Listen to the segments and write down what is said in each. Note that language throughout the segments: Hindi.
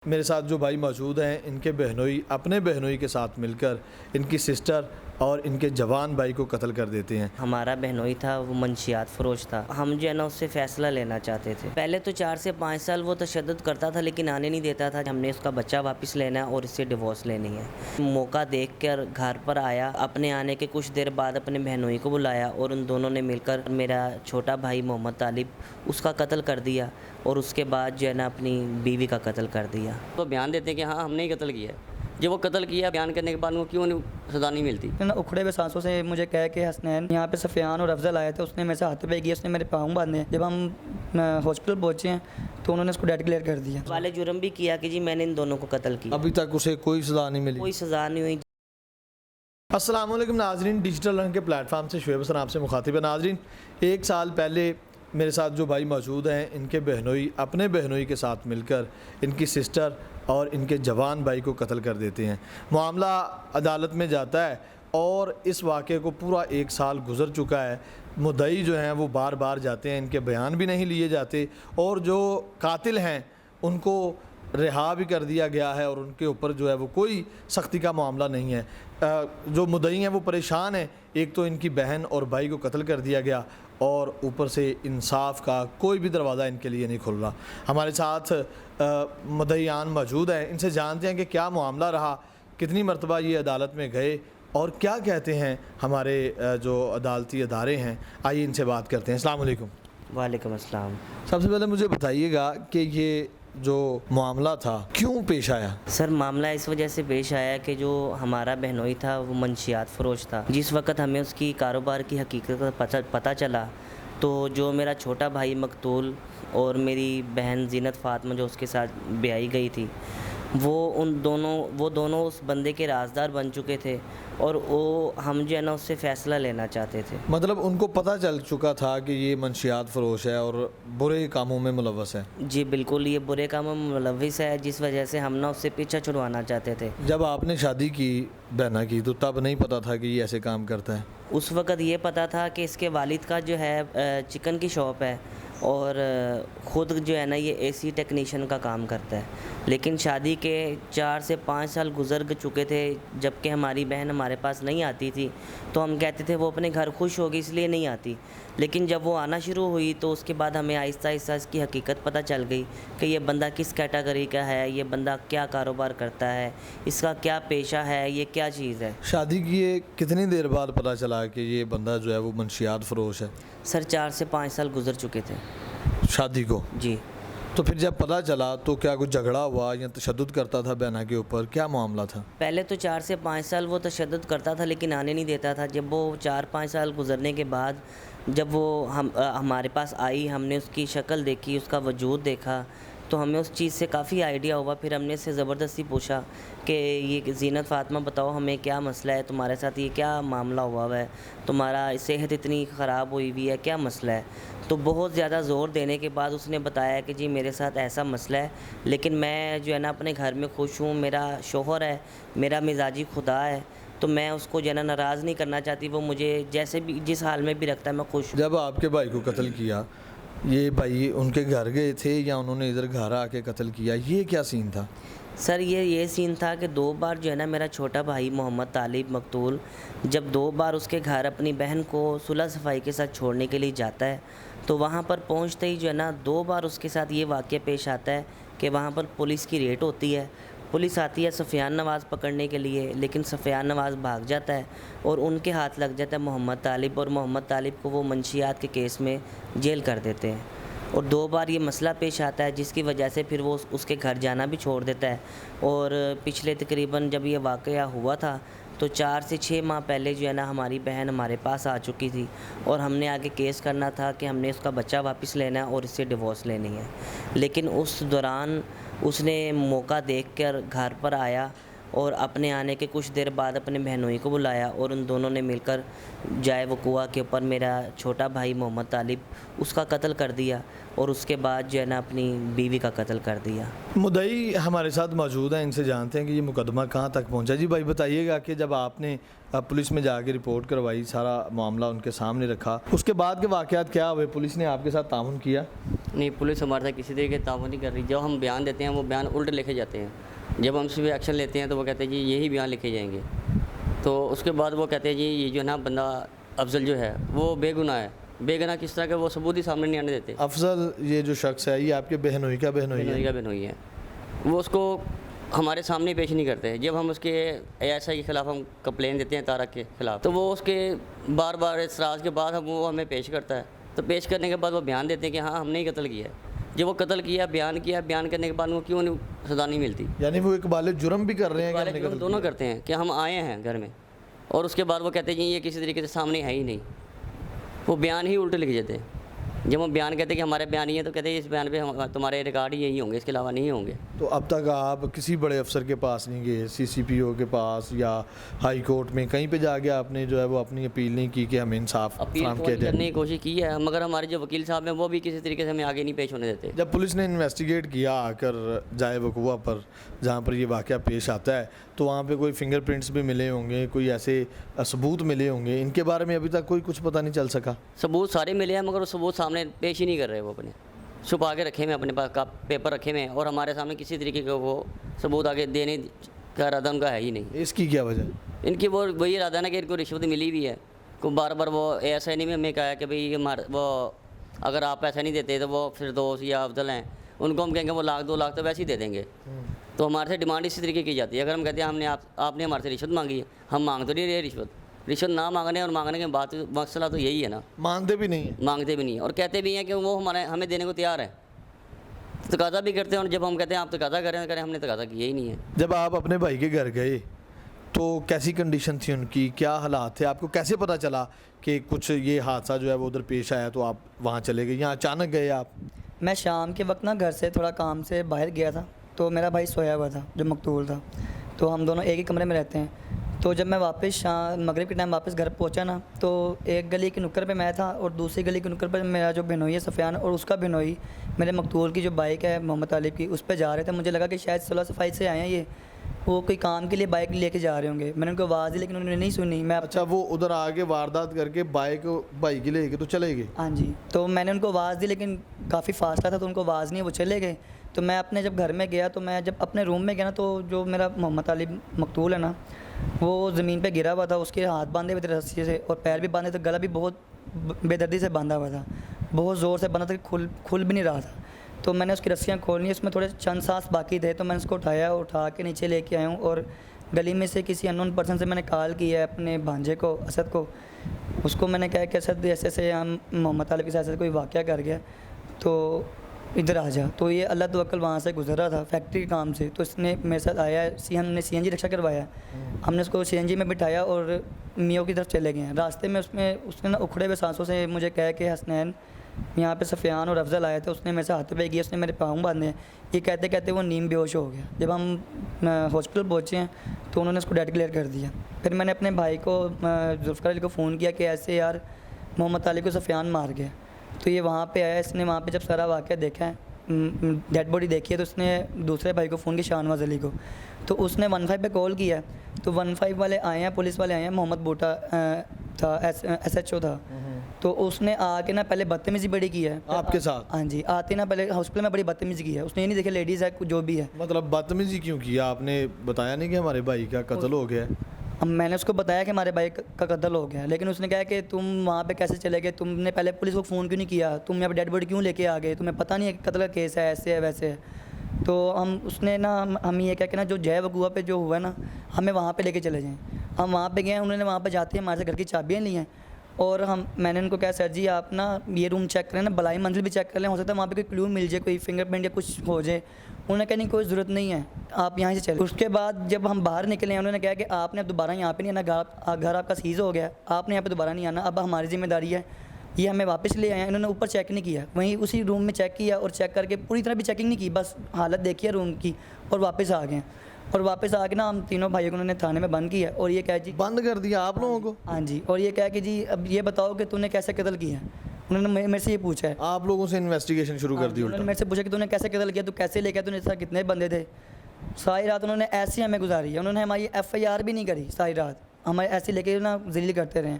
मेरे साथ जो भाई मौजूद हैं, इनके बहनोई अपने बहनोई के साथ मिलकर इनकी सिस्टर और इनके जवान भाई को कत्ल कर देते हैं। हमारा बहनोई था, वो मंशियात फ़रोश था। हम जो है ना उससे फ़ैसला लेना चाहते थे। पहले तो 4 से 5 साल वो तशद्दुद करता था, लेकिन आने नहीं देता था। हमने उसका बच्चा वापस लेना है और इससे डिवोर्स लेनी है। मौका देख कर घर पर आया, अपने आने के कुछ देर बाद अपने बहनोई को बुलाया और उन दोनों ने मिलकर मेरा छोटा भाई मोहम्मद तालिब उसका कत्ल कर दिया और उसके बाद जो है ना अपनी बीवी का कत्ल कर दिया। तो बयान देते हैं कि हाँ हमने ही कत्ल किया है। जब वो कत्ल किया, बयान करने के बाद उनको क्यों नहीं सज़ा नहीं मिलती। उखड़े हुए सांसों से मुझे कह के हसनैन यहाँ पे सफ़ियान और अफजल आए थे, उसने मेरे से हाथ पे किया, उसने मेरे पाँव बांधे। जब हम हॉस्पिटल पहुँचे हैं तो उन्होंने उसको डेड डिक्लेयर कर दिया। वाले जुर्म भी किया कि जी मैंने इन दोनों को कत्ल किया। अभी तक उसे कोई सज़ा नहीं मिली, कोई सज़ा नहीं हुई। अस्सलाम वालेकुम नाजरीन, डिजिटल रंग के प्लेटफार्म से शुएब हसन आपसे मुखातिब है। नाजरीन, 1 साल पहले मेरे साथ जो भाई मौजूद हैं, इनके बहनोई अपने बहनोई के साथ मिलकर इनकी सिस्टर और इनके जवान भाई को कत्ल कर देते हैं। मामला अदालत में जाता है और इस वाक़े को पूरा 1 साल गुज़र चुका है। मुद्दई जो हैं वो बार बार जाते हैं, इनके बयान भी नहीं लिए जाते और जो कातिल हैं उनको रिहा भी कर दिया गया है और उनके ऊपर जो है वो कोई सख्ती का मामला नहीं है। जो मुद्दई हैं वो परेशान हैं, एक तो इनकी बहन और भाई को कत्ल कर दिया गया और ऊपर से इंसाफ का कोई भी दरवाज़ा इनके लिए नहीं खुल रहा। हमारे साथ मुद्दईयान मौजूद हैं, इनसे जानते हैं कि क्या मामला रहा, कितनी मरतबा ये अदालत में गए और क्या कहते हैं हमारे जो अदालती अदारे हैं। आइए इनसे बात करते हैं। अस्सलाम वालेकुम। वालेकुम अस्सलाम। सबसे पहले मुझे बताइएगा कि ये जो मामला था क्यों पेश आया? सर, मामला इस वजह से पेश आया कि जो हमारा बहनोई था वो मंशियात फ़रोश था। जिस वक़्त हमें उसकी कारोबार की हकीकत का पता चला तो जो मेरा छोटा भाई मकतूल और मेरी बहन ज़ीनत फ़ातिमा जो उसके साथ ब्याही गई थी, वो दोनों उस बंदे के राज़दार बन चुके थे और हम जो है ना उससे फ़ैसला लेना चाहते थे। मतलब उनको पता चल चुका था कि ये मंशियात फ़रोश है और बुरे कामों में मुलव्वस है। जी बिल्कुल, ये बुरे कामों में मुलव्वस है, जिस वजह से हम ना उससे पीछा छुड़वाना चाहते थे। जब आपने शादी की बहना की तो तब नहीं पता था कि ये ऐसे काम करता है? उस वक़्त ये पता था कि इसके वालिद का जो है चिकन की शॉप है और ख़ुद जो है ना ये एसी टेक्नीशियन का काम करता है। लेकिन शादी के 4 से 5 साल गुज़र चुके थे, जबकि हमारी बहन हमारे पास नहीं आती थी तो हम कहते थे वो अपने घर खुश होगी इसलिए नहीं आती। लेकिन जब वो आना शुरू हुई तो उसके बाद हमें आहिस्ता आहिस्ता इसकी हकीकत पता चल गई कि ये बंदा किस कैटेगरी का है, ये बंदा क्या कारोबार करता है, इसका क्या पेशा है, ये क्या चीज़ है। शादी किए कितनी देर बाद पता चला कि ये बंदा जो है वो मंशियात फ़रोश है? सर, 4 से 5 साल गुज़र चुके थे शादी को। जी। तो फिर जब पता चला तो क्या कुछ झगड़ा हुआ या तशद्दुद करता था बहना के ऊपर, क्या मामला था? पहले तो 4 से 5 साल वो तशद्दुद करता था, लेकिन आने नहीं देता था। जब वो 4-5 साल गुज़रने के बाद जब वो हमारे पास आई, हमने उसकी शक्ल देखी, उसका वजूद देखा तो हमें उस चीज़ से काफ़ी आइडिया हुआ। फिर हमने इससे ज़बरदस्ती पूछा कि ये ज़ीनत फ़ातिमा बताओ हमें क्या मसला है, तुम्हारे साथ ये क्या मामला हुआ है, तुम्हारा सेहत इतनी ख़राब हुई हुई है, क्या मसला है? तो बहुत ज़्यादा ज़ोर देने के बाद उसने बताया कि जी मेरे साथ ऐसा मसला है, लेकिन मैं जो है ना अपने घर में खुश हूँ, मेरा शौहर है, मेरा मिजाजी खुदा है, तो मैं उसको जो है ना नाराज़ नहीं करना चाहती। वो मुझे जैसे भी जिस हाल में भी रखता है मैं खुश हूँ। जब आपके भाई को कत्ल किया, ये भाई उनके घर गए थे या उन्होंने इधर घर आके कत्ल किया, ये क्या सीन था? सर, ये सीन था कि 2 बार जो है ना मेरा छोटा भाई मोहम्मद तालिब मकतूल जब 2 बार उसके घर अपनी बहन को सुलह सफ़ाई के साथ छोड़ने के लिए जाता है तो वहाँ पर पहुँचते ही जो है ना 2 बार उसके साथ ये वाक़या पेश आता है कि वहाँ पर पुलिस की रेड होती है। पुलिस आती है सफ़ियान नवाज़ पकड़ने के लिए, लेकिन सफ़ियान नवाज़ भाग जाता है और उनके हाथ लग जाता है मोहम्मद तालिब और मोहम्मद तालिब को वो मंशियात के केस में जेल कर देते हैं। और 2 बार ये मसला पेश आता है जिसकी वजह से फिर वो उसके घर जाना भी छोड़ देता है। और पिछले तकरीबन जब ये वाक़या हुआ था तो 4 से 6 माह पहले जो है ना हमारी बहन हमारे पास आ चुकी थी और हमने आगे केस करना था कि हमने उसका बच्चा वापस लेना है और इससे डिवोर्स लेनी है। लेकिन उस दौरान उसने मौका देखकर घर पर आया और अपने आने के कुछ देर बाद अपने बहनोई को बुलाया और उन दोनों ने मिलकर जाए वक़ुआ के ऊपर मेरा छोटा भाई मोहम्मद तालिब उसका कत्ल कर दिया और उसके बाद जो है ना अपनी बीवी का कत्ल कर दिया। मुद्दई हमारे साथ मौजूद हैं, इनसे जानते हैं कि ये मुकदमा कहाँ तक पहुँचा। जी भाई बताइएगा कि जब आपने पुलिस में जाके रिपोर्ट करवाई, सारा मामला उनके सामने रखा, उसके बाद के वाक़यात क्या हुए? पुलिस ने आपके साथ ताउन किया? नहीं, पुलिस हमारे साथ किसी तरीके ताउन नहीं कर रही। जब हम बयान देते हैं वो बयान उल्टे लिखे जाते हैं। जब हम उस पर एक्शन लेते हैं तो वो कहते हैं जी यही बयान लिखे जाएंगे। तो उसके बाद वो कहते हैं जी ये जो है ना बंदा अफजल जो है वो बेगुनाह है। बेगुनाह किस तरह का, वो सबूत ही सामने नहीं आने देते। अफजल ये जो शख्स है ये आपके बहनोई का बहनोई बेनोई है? का बेनोई है। वो उसको हमारे सामने पेश नहीं करते। जब हम उसके ASI के ख़िलाफ़ हम कंप्लेन देते हैं तारक के ख़िलाफ़, तो वो उसके बार बार इसराज के बाद वो हमें पेश करता है। तो पेश करने के बाद वो बयान देते हैं कि हाँ हमने ही कत्ल किया है। जब वो कत्ल किया, बयान करने के बाद उनको क्यों नहीं सज़ा नहीं मिलती? यानी वो इकबाल जुर्म भी कर रहे हैं कि हमने हम कत्ल दोनों किया? करते हैं कि हम आए हैं घर में, और उसके बाद वो कहते हैं जी ये किसी तरीके से सामने है ही नहीं। वो बयान ही उल्टे लिख जाते हैं। जब हम बयान कहते हैं कि हमारे बयान ही है, तो कहते हैं इस बयान पे तुम्हारे रिकॉर्ड ही यही होंगे, इसके अलावा नहीं होंगे। तो अब तक आप किसी बड़े अफसर के पास नहीं गए, CCPO के पास या हाई कोर्ट में कहीं पे जाके आपने जो है वो अपनी अपील नहीं की कि हमें इंसाफ अपील फराहम किया करने जाए? की कोशिश की है, मगर हमारे जो वकील साहब हैं वो भी किसी तरीके से हमें आगे नहीं पेश होने देते। जब पुलिस ने इन्वेस्टिगेट किया आकर जाए वकुआ पर जहाँ पर ये वाक़या पेश आता है, तो वहाँ पे कोई फिंगरप्रिंट्स भी मिले होंगे, कोई ऐसे सबूत मिले होंगे, इनके बारे में अभी तक कोई कुछ पता नहीं चल सका? सबूत सारे मिले हैं, मगर वो सबूत सामने पेश ही नहीं कर रहे। वो अपने छुपा के रखे हुए, अपने पास का पेपर रखे हुए हैं, और हमारे सामने किसी तरीके का वो सबूत आगे देने का इरादा उनका है ही नहीं। इसकी क्या वजह? इनकी वो वही इरादा है ना कि इनको रिश्वत मिली हुई है। को बार बार वो ASI ने भी हमें कहा कि भाई वो अगर आप पैसा नहीं देते तो वो फिरदौस या अफजल हैं, उनको हम कहेंगे वो लाख 2 लाख तो वैसे ही दे देंगे। तो हमारे से डिमांड इसी तरीके की जाती है। अगर हम कहते हैं आपने हमारे से रिश्वत मांगी है, हम मांग तो नहीं रहे रिश्वत ना मांगने और मांगने के बाद मसला तो यही है ना, मानते भी नहीं है? मांगते भी नहीं है और कहते भी हैं कि वो हमें देने को तैयार है, तकाजा भी करते हैं। और जब हम कहते हैं आप तकाजा करें, हमने तकाजा किया ही नहीं है। जब आप अपने भाई के घर गए तो कैसी कंडीशन थी उनकी, क्या हालात थे, आपको कैसे पता चला कि कुछ ये हादसा जो है वो उधर पेश आया, तो आप वहाँ चले गए या अचानक गए आप? मैं शाम के वक्त ना घर से थोड़ा काम से बाहर गया था, तो मेरा भाई सोया हुआ था जो मकतूल था, तो हम दोनों एक ही कमरे में रहते हैं। तो जब मैं वापस शाम मगरिब के टाइम वापस घर पहुंचा ना, तो एक गली की नुक्कड़ पे मैं था और दूसरी गली की नुक्कड़ पर मेरा जो बिनोई है सफ़ियान और उसका बिनोई मेरे मकतूल की जो बाइक है मोहम्मद तालिब की, उस पर जा रहे थे। मुझे लगा कि शायद सुलह सफाई से आए हैं ये, वो कोई काम के लिए बाइक लेके जा रहे होंगे। मैंने उनको आवाज़ दी लेकिन उन्होंने नहीं सुनी। मैं अच्छा, वो उधर आके वारदात करके बाइक भाई के लेके तो चले गए? हाँ जी, तो मैंने उनको आवाज़ दी लेकिन काफ़ी फासला था तो उनको आवाज़ नहीं, वो चले गए। तो मैं अपने जब घर में गया, तो मैं जब अपने रूम में गया ना, तो जो मेरा मोहम्मद तालिब मकतूल है ना, वो ज़मीन पे गिरा हुआ था, उसके हाथ बांधे हुए थे रस्सी से और पैर भी बांधे थे, गला भी बहुत बेदर्दी से बांधा हुआ था, बहुत ज़ोर से बांधा था कि खुल भी नहीं रहा था। तो मैंने उसकी रस्सियाँ खोलनी, उसमें थोड़े चंद सांस बाकी थे, तो मैंने उसको उठा के नीचे लेके आया हूँ और गली में से किसी अननोन पर्सन से मैंने कॉल की है अपने भांजे को, असद को। उसको मैंने कहा कि असद ऐसे हम मोहम्मद तालिब के साथ कोई वाक़या कर गया तो इधर आ जा। तो ये अल्लाह तवक्कल वहाँ से गुजर रहा था फैक्ट्री के काम से, तो इसने मेरे साथ आया, हमने CNG रिक्शा करवाया, हमने उसको CNG में बिठाया और मियों की तरफ चले गए हैं। रास्ते में उसने ना उखड़े हुए सांसों से मुझे कहा कि हसनैन यहाँ पे सफ़ियान और अफजल आए थे, उसने मेरे से हाथ पे किया, उसने मेरे पाँव बांधे हैं। ये कहते कहते वो नीम बेहोश हो गया। जब हम हॉस्पिटल पहुँचे हैं तो उन्होंने उसको डेड डिक्लेयर कर दिया। फिर मैंने अपने भाई को जुल्फ़िकार अली को फ़ोन किया कि ऐसे यार मोहम्मद तालिब को सफ़ियान मार गया। तो ये वहाँ पे आया, इसने वहाँ पे जब सारा वाक़या देखा है, डेड बॉडी देखी है, तो उसने दूसरे भाई को फ़ोन किया शाहनवाज़ अली को, तो उसने 15 पे कॉल किया। तो 15 वाले आए हैं, पुलिस वाले आए हैं, मोहम्मद बूटा था SHO था, तो उसने आके ना पहले बदतमीज़ी बड़ी की है आपके साथ? हाँ जी, आते ना पहले हॉस्पिटल में बड़ी बदतमीज़ी की है उसने। ये नहीं देखे लेडीज़ है जो भी है। मतलब बदतमीजी क्यों किया? आपने बताया नहीं कि हमारे भाई का कत्ल हो गया है? अब मैंने उसको बताया कि हमारे भाई का कत्ल हो गया, लेकिन उसने कहा कि तुम वहाँ पे कैसे चले गए, तुमने पहले पुलिस को फ़ोन क्यों नहीं किया, तुम यहाँ पे डेड बॉडी क्यों लेके आ गए, तुम्हें पता नहीं है कि कत्ल का केस है, ऐसे है वैसे है। तो उसने ना हम ये कह के ना जो जय वकुआ पे जो हुआ ना, हमें वहाँ पे लेके चले जाएं। हम वहाँ पे गए, उन्होंने वहाँ पे जाते ही हमारे से घर की चाबियाँ ली हैं और मैंने उनको कहा सर जी आप ना ये रूम चेक करें ना, बलाई मंजिल भी चेक कर लें, हो सकता है वहाँ पे कोई क्लू मिल जाए, कोई फिंगरप्रिंट या कुछ हो जाए। उन्होंने कहा नहीं कोई ज़रूरत नहीं है, आप यहाँ से चले। उसके बाद जब हम बाहर निकले, उन्होंने कहा कि आपने अब दोबारा यहाँ पे नहीं आना, घर आपका सीज़ हो गया, आपने यहाँ पे दोबारा नहीं आना, अब हमारी जिम्मेदारी है। ये हमें वापस ले आए। इन्होंने ऊपर चेक नहीं किया, वहीं उसी रूम में चेक किया और चेक करके पूरी तरह भी चेकिंग नहीं की, बस हालत देखी है रूम की और वापस आ गए। और वापस आके ना हम तीनों भाइयों को उन्होंने थाने में बंद किया और ये कहा जी बंद कर दिया आप लोगों को? हाँ जी, और ये कहा कि जी अब ये बताओ कि तूने कैसे कत्ल किया है। उन्होंने मेरे से ये पूछा है, आप लोगों से इन्वेस्टिगेशन शुरू कर दी? उन्होंने उल्टा मेरे से पूछा कि तूने कैसे कत्ल किया, तू कैसे लेके आया, तूने साथ कितने बंदे थे। सारी रात उन्होंने ऐसे हमें गुजारी है, उन्होंने हमारी FIR भी नहीं करी, सारी रात हमें ऐसे लेके ना जलील करते रहे।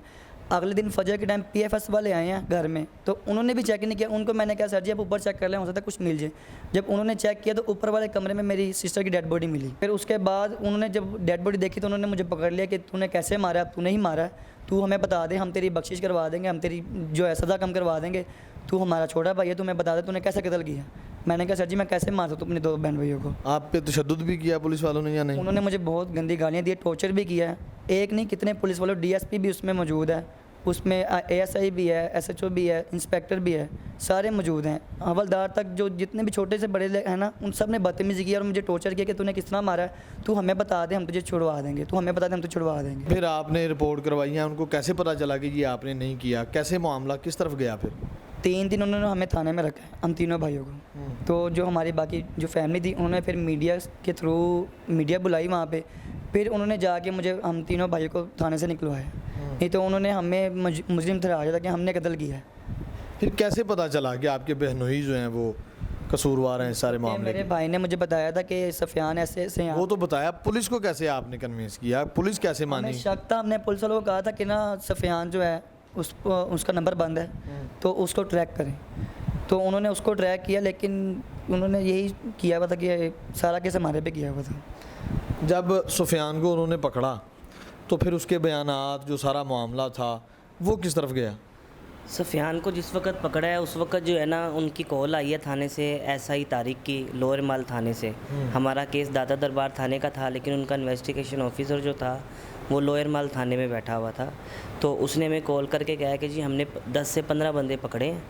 अगले दिन फजर के टाइम PFS वाले आए हैं घर में, तो उन्होंने भी चेक नहीं किया। उनको मैंने कहा सर जी आप ऊपर चेक कर लें, हो सकता है कुछ मिल जाए। जब उन्होंने चेक किया तो ऊपर वाले कमरे में मेरी सिस्टर की डेड बॉडी मिली। फिर उसके बाद उन्होंने जब डेड बॉडी देखी तो उन्होंने मुझे पकड़ लिया कि तूने कैसे मारा, तूने ही मारा है, तू हमें बता दे, हम तेरी बख्शिश करवा देंगे, हम तेरी जो है सज़ा कम करवा देंगे, तू हमारा छोटा भाई है, तुम्हें बता दे तूने कैसे कत्ल किया। मैंने कहा सर जी मैं कैसे मार सकता हूँ अपने 2 बहन भाइयों को। आप पे तशद्दुद भी किया पुलिस वालों ने या नहीं? उन्होंने मुझे बहुत गंदी गालियाँ दी, टॉर्चर भी किया है। एक नहीं कितने पुलिस वालों, DSP भी उसमें मौजूद है, उसमें ASI भी है, SHO भी है, इंस्पेक्टर भी है, सारे मौजूद हैं। हवलदार तक जो जितने भी छोटे से बड़े हैं ना, उन सब ने बदतमीज़ी की और मुझे टॉर्चर किया कि तूने किस तरह मारा है, तू हमें बता दे हम तुझे छुड़वा देंगे, तू हमें बता दे हम तुझे छुड़वा देंगे। फिर आपने रिपोर्ट करवाई है, उनको कैसे पता चला कि ये आपने नहीं किया? कैसे मामला किस तरफ गया फिर? 3 दिन उन्होंने हमें थाने में रखा है, हम तीनों भाइयों को। तो जो हमारी बाकी जो फैमिली थी उन्होंने फिर मीडिया के थ्रू मीडिया बुलाई वहाँ पे, फिर उन्होंने जाके मुझे हम तीनों भाइयों को थाने से निकलवाया। नहीं तो उन्होंने हमें मुस्लिम ठहराया था कि हमने कत्ल किया है। फिर कैसे पता चला कि आपके बहनोई जो हैं वो कसूरवार हैं इस सारे मामले मेरे के? भाई ने मुझे बताया था कि सफियान ऐसे ऐसे यहाँ। वो तो बताया, पुलिस को कैसे आपने कन्विंस किया? पुलिस कैसे हमें मानी? शक था, हमने पुलिस वालों को कहा था कि ना सफियान जो है उसका नंबर बंद है तो उसको ट्रैक करें। तो उन्होंने उसको ट्रैक किया, लेकिन उन्होंने यही किया हुआ था कि सारा केस हमारे पे किया हुआ था। जब सुफियान को उन्होंने पकड़ा तो फिर उसके बयानात, जो सारा मामला था, वो किस तरफ गया? सफ़ियान को जिस वक्त पकड़ा है उस वक्त जो है ना उनकी कॉल आई है थाने से, SI तारिक की, लोअर माल थाने से। हमारा केस दादा दरबार थाने का था, लेकिन उनका इन्वेस्टिगेशन ऑफिसर जो था वो लोअर माल थाने में बैठा हुआ था। तो उसने हमें कॉल करके कहा कि जी हमने 10 से 15 बंदे पकड़े हैं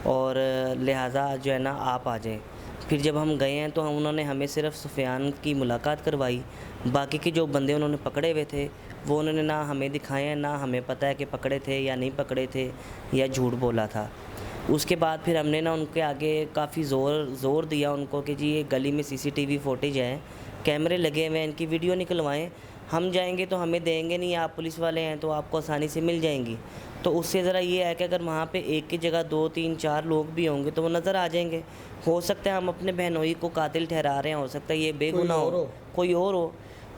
और लिहाजा जो है ना आप आ जाएँ। फिर जब हम गए हैं तो उन्होंने हमें सिर्फ सुफियान की मुलाकात करवाई, बाकी के जो बंदे उन्होंने पकड़े हुए थे वो उन्होंने ना हमें दिखाए हैं, ना हमें पता है कि पकड़े थे या नहीं पकड़े थे या झूठ बोला था। उसके बाद फिर हमने ना उनके आगे काफ़ी ज़ोर दिया उनको कि जी ये गली में CCTV फुटेज है, कैमरे लगे हुए हैं, इनकी वीडियो निकलवाएं, हम जाएंगे तो हमें देंगे नहीं, आप पुलिस वाले हैं तो आपको आसानी से मिल जाएंगी। तो उससे ज़रा ये है कि अगर वहाँ पे एक की जगह 2, 3, 4 लोग भी होंगे तो वो नज़र आ जाएंगे। हो सकता है हम अपने बहनोई को कातिल ठहरा रहे हैं, हो सकता है ये बेगुनाह हो, कोई और हो।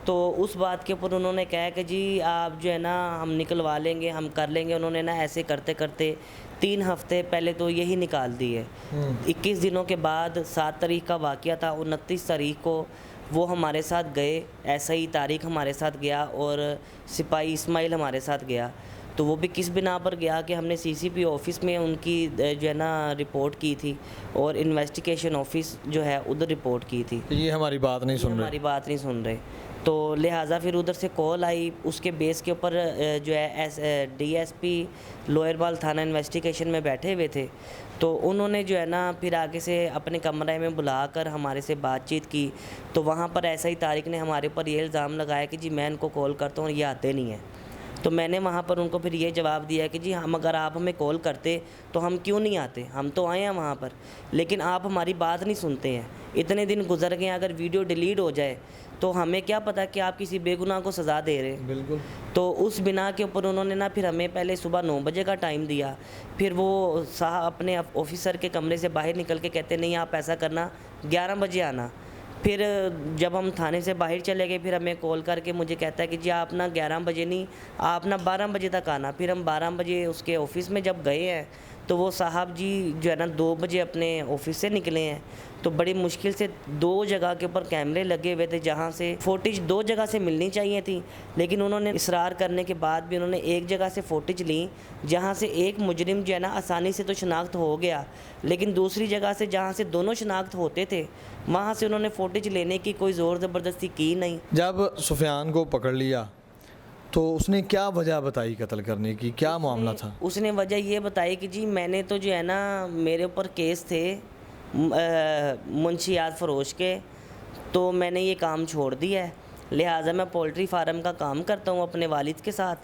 तो उस बात के ऊपर उन्होंने कहा कि जी आप जो है ना हम निकलवा लेंगे, हम कर लेंगे। उन्होंने ना ऐसे करते करते 3 हफ्ते पहले तो यही निकाल दी है। 21 दिनों के बाद 7 तारीख का वाक़या था, 29 तारीख को वो हमारे साथ गए, SI तारिक हमारे साथ गया और सिपाही इस्माइल हमारे साथ गया। तो वो भी किस बिना पर गया कि हमने CCP ऑफ़िस में उनकी जो है ना रिपोर्ट की थी और इन्वेस्टिगेशन ऑफिस जो है उधर रिपोर्ट की थी। ये हमारी बात नहीं सुन रहे। हमारी बात नहीं सुन रहे, तो लिहाजा फिर उधर से कॉल आई, उसके बेस के ऊपर जो है DSP लोअर बाल थाना इन्वेस्टिगेशन में बैठे हुए थे। तो उन्होंने जो है ना फिर आगे से अपने कमरे में बुलाकर हमारे से बातचीत की। तो वहाँ पर SI तारिक ने हमारे ऊपर ये इल्ज़ाम लगाया कि जी मैं इनको कॉल करता हूँ और ये आते नहीं हैं। तो मैंने वहाँ पर उनको फिर ये जवाब दिया कि जी हम अगर आप हमें कॉल करते तो हम क्यों नहीं आते, हम तो आए हैं वहाँ पर, लेकिन आप हमारी बात नहीं सुनते हैं। इतने दिन गुजर गए, अगर वीडियो डिलीट हो जाए तो हमें क्या पता कि आप किसी बेगुनाह को सज़ा दे रहे हैं। बिल्कुल। तो उस बिना के ऊपर उन्होंने ना फिर हमें पहले सुबह 9 बजे का टाइम दिया, फिर वो साहब अपने ऑफिसर के कमरे से बाहर निकल के कहते नहीं आप ऐसा करना 11 बजे आना। फिर जब हम थाने से बाहर चले गए फिर हमें कॉल करके मुझे कहता है कि जी आप ना 11 बजे नहीं, आप ना 12 बजे तक आना। फिर हम 12 बजे उसके ऑफ़िस में जब गए हैं तो वो साहब जी जो है ना 2 बजे अपने ऑफिस से निकले हैं। तो बड़ी मुश्किल से 2 जगह के ऊपर कैमरे लगे हुए थे जहाँ से फुटेज 2 जगह से मिलनी चाहिए थी, लेकिन उन्होंने इसरार करने के बाद भी उन्होंने एक जगह से फुटेज ली जहाँ से एक मुजरिम जो है ना आसानी से तो शनाख्त हो गया, लेकिन दूसरी जगह से जहाँ से दोनों शनाख्त होते थे वहाँ से उन्होंने फुटेज लेने की कोई ज़ोर ज़बरदस्ती की नहीं। जब सुफियान को पकड़ लिया तो उसने क्या वजह बताई कत्ल करने की, क्या मामला था? उसने वजह ये बताई कि जी मैंने तो जो है ना मेरे ऊपर केस थे मुंशियात फ़रोश के, तो मैंने ये काम छोड़ दिया है, लिहाजा मैं पोल्ट्री फार्म का काम करता हूँ अपने वालिद के साथ।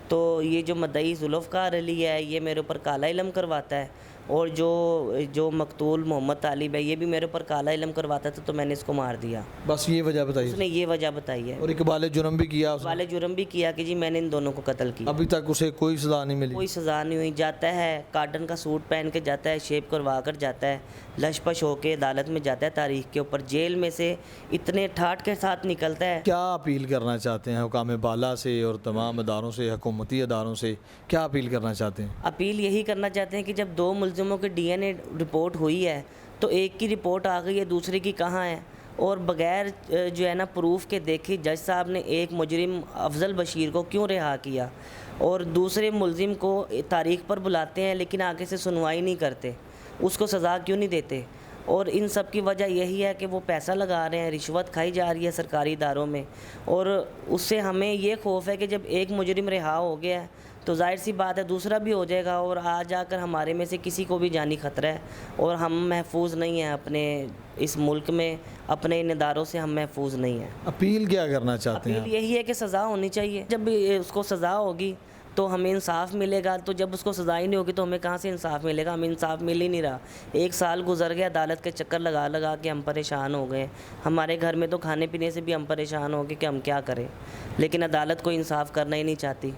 तो ये जो मद्दई जुल्फ़कार अली है ये मेरे ऊपर काला इल्म करवाता है और जो मकतूल मोहम्मद तालिब है ये भी मेरे ऊपर काला इल्म करवाता था, तो मैंने इसको मार दिया। बस ये वजह बताइए। उसने ये वजह बताई है। और इकबाल जुर्म भी किया उसने? वाले जुर्म भी किया कि जी मैंने इन दोनों को कत्ल किया। अभी तक उसे कोई सज़ा नहीं मिली? कोई सज़ा नहीं हुई। जाता है काटन का सूट पहन के जाता है, शेप करवा कर जाता है, लशपश होके अदालत में जाता है तारीख के ऊपर, जेल में से इतने ठाठ के साथ निकलता है। क्या अपील करना चाहते हैं हुकाम बाला से और तमाम अदारों से, हुकूमती अदारों से क्या अपील करना चाहते हैं? अपील यही करना चाहते हैं कि जब 2 मुलज़िमों की DNA रिपोर्ट हुई है तो एक की रिपोर्ट आ गई है, दूसरे की कहाँ है? और बग़ैर जो है ना प्रूफ के देखी जज साहब ने एक मुजरिम अफजल बशीर को क्यों रिहा किया और दूसरे मुलजिम को तारीख पर बुलाते हैं लेकिन आगे से सुनवाई नहीं करते, उसको सज़ा क्यों नहीं देते? और इन सब की वजह यही है कि वो पैसा लगा रहे हैं, रिश्वत खाई जा रही है सरकारी इदारों में, और उससे हमें ये खौफ है कि जब एक मुजरिम रिहा हो गया है तो जाहिर सी बात है दूसरा भी हो जाएगा और आ जाकर हमारे में से किसी को भी जानी ख़तरा है और हम महफूज नहीं हैं अपने इस मुल्क में, अपने इन इदारों से हम महफूज नहीं हैं। अपील क्या करना चाहते हैं? अपील यही है कि सज़ा होनी चाहिए। जब भी उसको सज़ा होगी तो हमें इंसाफ मिलेगा, तो जब उसको सज़ा ही नहीं होगी तो हमें कहाँ से इंसाफ मिलेगा? हमें इंसाफ मिल ही नहीं रहा। 1 साल गुजर गया अदालत के चक्कर लगा लगा के हम परेशान हो गए। हमारे घर में तो खाने पीने से भी हम परेशान हो गए कि हम क्या करें, लेकिन अदालत कोई इंसाफ करना ही नहीं चाहती।